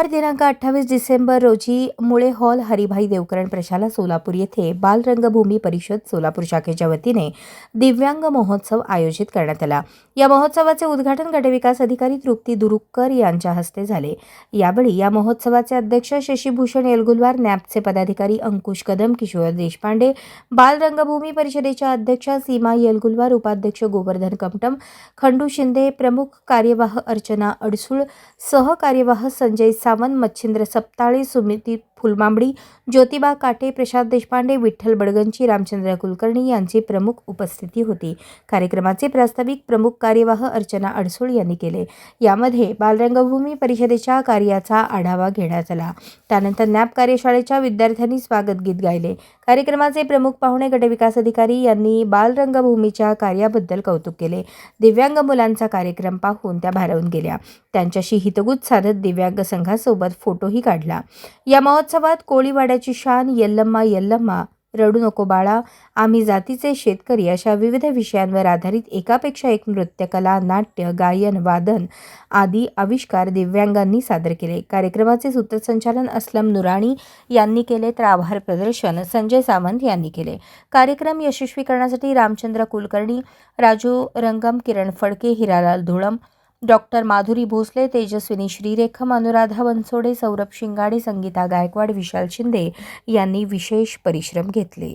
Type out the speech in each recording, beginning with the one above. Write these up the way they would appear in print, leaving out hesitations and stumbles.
दिनांक 28 डिसेंबर रोजी मुळे हॉल हरिभाई देवकरण प्रशाला सोलापूर येथे बालरंगभूमी परिषद सोलापूर शाखेच्या वतीने दिव्यांग महोत्सव आयोजित करण्यात आला। या महोत्सवाचे उद्घाटन गटविकास अधिकारी तृप्ती दुरुक्कर यांच्या हस्ते झाले। यावेळी या महोत्सवाचे अध्यक्ष शशीभूषण येलगुलवार, नॅपचे पदाधिकारी अंकुश कदम, किशोर देशपांडे, बालरंगभूमी परिषदेच्या अध्यक्षा सीमा येलगुलवार, उपाध्यक्ष गोवर्धन कमटम, खंडू शिंदे, प्रमुख कार्यवाह अर्चना अडसूळ, सहकार्यवाह संजय सावंत, मच्छिंद्र सप्ताळे, सुमिती फुलमांबडी, ज्योतिबा काटे, प्रशांत देशपांडे, विठ्ठल बडगंची, रामचंद्र कुलकर्णी यांची प्रमुख उपस्थिती होती। कार्यक्रमाचे प्रास्ताविक प्रमुख कार्यवाह अर्चना अडसूळ यांनी केले। यामध्ये बालरंगभूमी परिषदेच्या कार्याचा आढावा घेण्यात आला। त्यानंतर नॅप कार्यशाळेच्या विद्यार्थ्यांनी स्वागत गीत गायले। कार्यक्रमाचे प्रमुख पाहुणे गटविकास अधिकारी यांनी बालरंगभूमीच्या कार्याबद्दल कौतुक केले। दिव्यांग मुलांचा कार्यक्रम पाहून त्या भारावून गेल्या। त्यांच्याशी हितगुज साधत दिव्यांग संघासोबत फोटोही काढला। या महोत्सवात कोळीवाड्याची शान, यल्लम्मा यल्लम्मा, रडू नको बाळा, आम्ही जातीचे शेतकरी अशा विविध विषयांवर आधारित एकापेक्षा एक नृत्यकला, नाट्य, गायन, वादन आदी आविष्कार दिव्यांगांनी सादर केले। कार्यक्रमाचे सूत्रसंचालन असलम नुराणी यांनी केले तर आभार प्रदर्शन संजय सावंत यांनी केले। कार्यक्रम यशस्वी करण्यासाठी रामचंद्र कुलकर्णी, राजू रंगम, किरण फडके, हिरालाल धुळम, डॉक्टर माधुरी भोसले, तेजस्विनी श्रीरेखम, अनुराधा बनसोडे, सौरभ शिंगाडे, संगीता गायकवाड, विशाल शिंदे यांनी विशेष परिश्रम घेतले।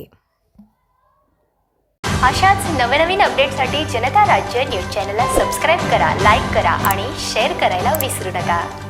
अशाच नवनवीन अपडेटसाठी जनता राज्य न्यूज चॅनलला सबस्क्राईब करा, लाईक करा आणि शेअर करायला विसरू नका।